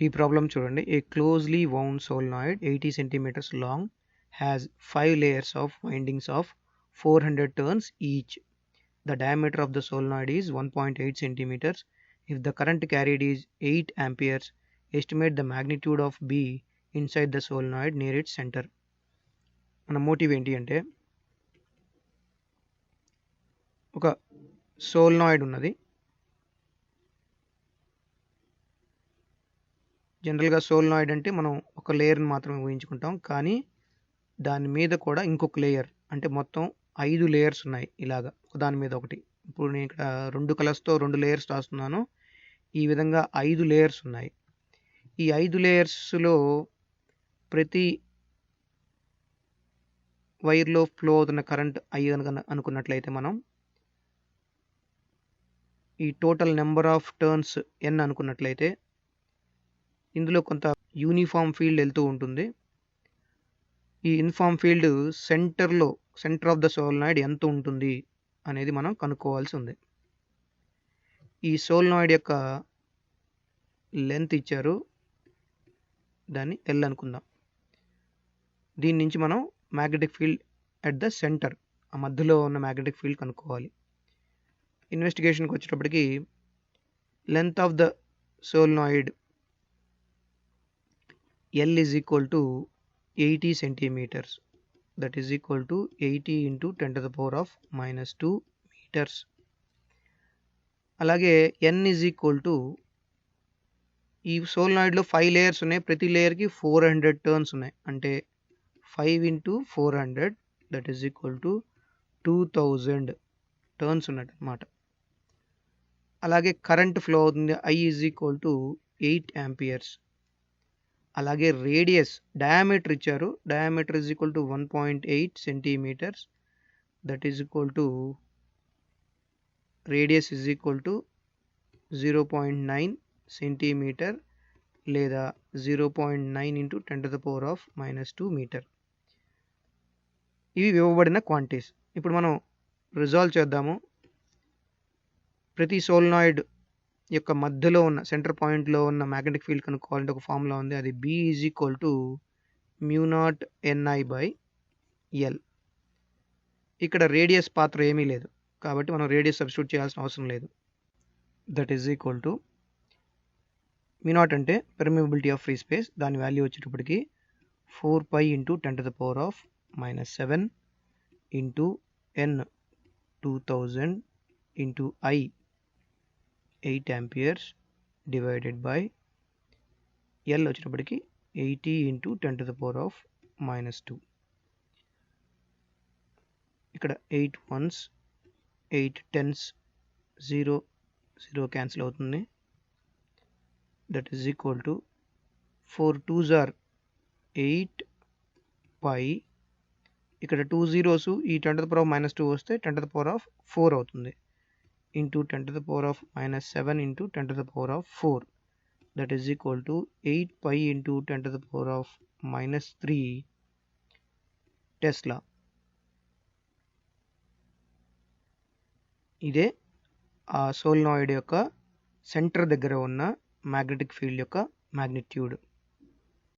ఈ ప్రాబ్లం చూడండి. ఏ closely wound solenoid 80 centimeters long has 5 layers of windings of 400 turns each. The diameter of the solenoid is 1.8 centimeters. If the current carried is 8 amperes, estimate the magnitude of B inside the solenoid near its center. మన motive ఏంటి అంటే ఒక solenoid ఉన్నది. జనరల్గా solenoid అంటే మనం ఒక లేయర్ని మాత్రమే ఊహించుకుంటాం, కానీ దాని మీద కూడా ఇంకొక లేయర్, అంటే మొత్తం 5 లేయర్స్ ఉన్నాయి ఇలాగా దాని మీద ఒకటి. ఇప్పుడు నేను ఇక్కడ 2 కలర్స్తో 2 లేయర్స్ రాస్తున్నాను. ఈ విధంగా 5 లేయర్స్ ఉన్నాయి. ఈ 5 లేయర్స్లో ప్రతి వైర్లో ఫ్లో అవుతున్న కరెంట్ I అనుకున్నట్లయితే మనం ఈ total number of turns N అనుకున్నట్లయితే ఇందులో కొంత యూనిఫామ్ ఫీల్డ్ వెళ్తూ ఉంటుంది. ఈ uniform field centre of the solenoid ఎంత ఉంటుంది అనేది మనం కనుక్కోవాల్సి ఉంది. ఈ సోల్నాయిడ్ యొక్క లెంత్ ఇచ్చారు, దాన్ని L అనుకుందాం. దీని నుంచి మనం magnetic field at the centre, ఆ మధ్యలో ఉన్న మ్యాగ్నెటిక్ ఫీల్డ్ కనుక్కోవాలి. ఇన్వెస్టిగేషన్కి వచ్చేటప్పటికి length of the solenoid L is equal to 80 centimeters, that is equal to 80 into 10 to the power of minus 2 meters. అలాగే N is equal to, ఈ సోల్నాయిడ్లో 5 layers ఉన్నాయి, ప్రతి లేయర్కి 400 turns ఉన్నాయి, అంటే 5 into 400 that is equal to 2000 turns ఉన్నట్టు అనమాట. అలాగే current flow అవుతుంది, I is equal to 8 amperes. అలాగే రేడియస్ డయామీటర్ ఇచ్చారు, diameter is equal to 1.8 centimetres, that is equal to radius is equal to 0.9 centimetre లేదా 0.9 into 10 to the power of minus 2 metre. ఇవి ఇవ్వబడిన quantities. ఇప్పుడు మనం resolve చేద్దాము. ప్రతి సోల్నాయిడ్ యొక్క మధ్యలో ఉన్న సెంటర్ పాయింట్లో ఉన్న మ్యాగ్నెటిక్ ఫీల్డ్ కనుక్కోవాలంటే ఒక ఫార్ములా ఉంది, అది B is equal to μ0 Ni/L. ఇక్కడ రేడియస్ పాత్ర ఏమీ లేదు, కాబట్టి మనం రేడియస్ సబ్స్టిట్యూట్ చేయాల్సిన అవసరం లేదు. దట్ ఈజ్ ఈక్వల్ టు μ0 అంటే పెర్మియబిలిటీ ఆఫ్ ఫ్రీ స్పేస్, దాని వాల్యూ వచ్చేటప్పటికి 4 pi into 10 to the power of minus 7 into N 2000 into I 8 amperes divided by L వచ్చేటప్పటికి 80 into 10 to the power of minus 2. ఇక్కడ 8 ones 8 tens 0 cancel అవుతుంది, that is equal to 4 2s are 8 pi, ఇక్కడ 2 zeros ఈ 10 to the power of minus 2 వస్తే 10 to the power of 4 అవుతుంది, into 10 to the power of minus 7 into 10 to the power of 4, that is equal to 8 pi into 10 to the power of minus 3 Tesla. ఇదే ఆ solenoid యొక్క centre దగ్గర ఉన్న magnetic field యొక్క magnitude.